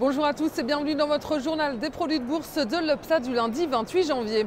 Bonjour à tous et bienvenue dans votre journal des produits de bourse de l'UPSA du lundi 28 janvier.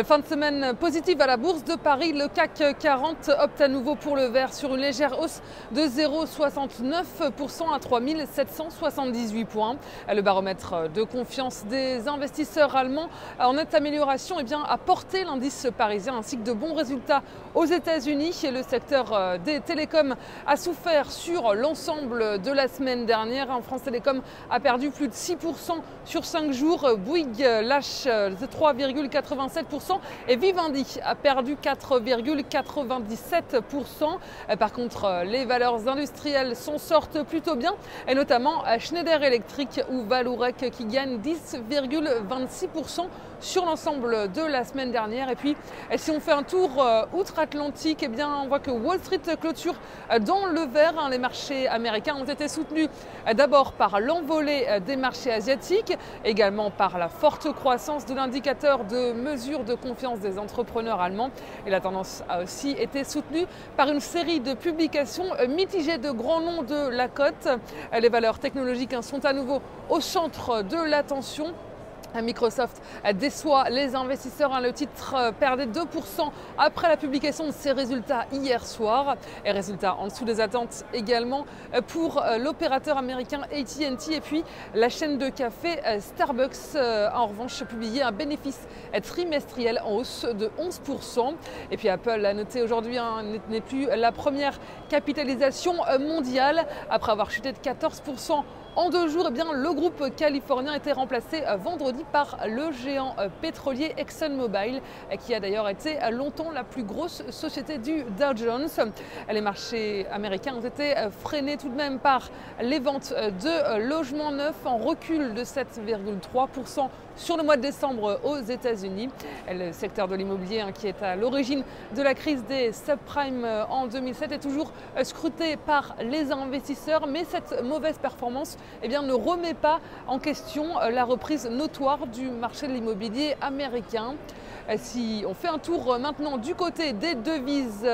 Fin de semaine positive à la bourse de Paris. Le CAC 40 opte à nouveau pour le vert sur une légère hausse de 0,69% à 3778 points. Le baromètre de confiance des investisseurs allemands en nette amélioration a porté l'indice parisien ainsi que de bons résultats aux États-Unis. Et le secteur des télécoms a souffert sur l'ensemble de la semaine dernière. France Télécom a perdu plus de 6% sur 5 jours. Bouygues lâche 3,87% et Vivendi a perdu 4,97%. Par contre, les valeurs industrielles s'en sortent plutôt bien et notamment Schneider Electric ou Vallourec qui gagnent 10,26% sur l'ensemble de la semaine dernière. Et puis, si on fait un tour outre-Atlantique, on voit que Wall Street clôture dans le vert. Les marchés américains ont été soutenus d'abord par l'envolée des marchés asiatiques, également par la forte croissance de l'indicateur de mesure de confiance des entrepreneurs allemands. Et la tendance a aussi été soutenue par une série de publications mitigées de grands noms de la cote. Les valeurs technologiques sont à nouveau au centre de l'attention. Microsoft déçoit les investisseurs. Le titre perdait 2% après la publication de ses résultats hier soir. Et résultats en dessous des attentes également pour l'opérateur américain AT&T. Et puis la chaîne de café Starbucks a en revanche publié un bénéfice trimestriel en hausse de 11%. Et puis Apple a noté aujourd'hui n'est plus la première capitalisation mondiale. Après avoir chuté de 14% en 2 jours, le groupe californien était remplacé vendredi par le géant pétrolier ExxonMobil, qui a d'ailleurs été longtemps la plus grosse société du Dow Jones. Les marchés américains ont été freinés tout de même par les ventes de logements neufs en recul de 7,3% sur le mois de décembre aux États-Unis. Le secteur de l'immobilier, qui est à l'origine de la crise des subprimes en 2007, est toujours scruté par les investisseurs, mais cette mauvaise performance ne remet pas en question la reprise notoire du marché de l'immobilier américain. Si on fait un tour maintenant du côté des devises,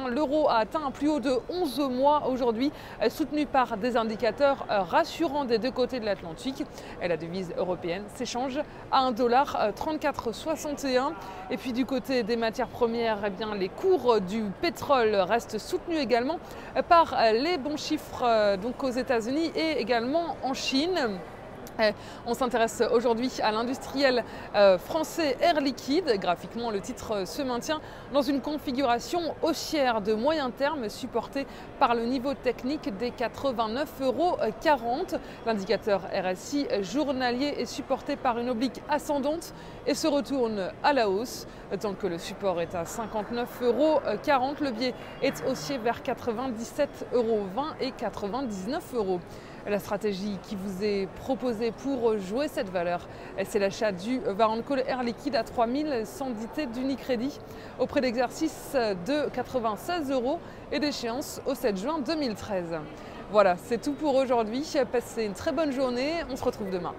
l'euro a atteint un plus haut de 11 mois aujourd'hui, soutenu par des indicateurs rassurants des deux côtés de l'Atlantique. Et la devise européenne s'échange à 1,3461 $. Et puis du côté des matières premières, les cours du pétrole restent soutenus également par les bons chiffres aux États-Unis et également en Chine. On s'intéresse aujourd'hui à l'industriel français Air Liquide. Graphiquement, le titre se maintient dans une configuration haussière de moyen terme supportée par le niveau technique des 89,40 €. L'indicateur RSI journalier est supporté par une oblique ascendante et se retourne à la hausse. Tant que le support est à 59,40 €, le biais est haussier vers 97,20 € et 99 €. La stratégie qui vous est proposée pour jouer cette valeur, c'est l'achat du Warrant Call Air Liquide à 3110 d'Unicredit au prix d'exercice de 96 € et d'échéance au 7 juin 2013. Voilà, c'est tout pour aujourd'hui. Passez une très bonne journée. On se retrouve demain.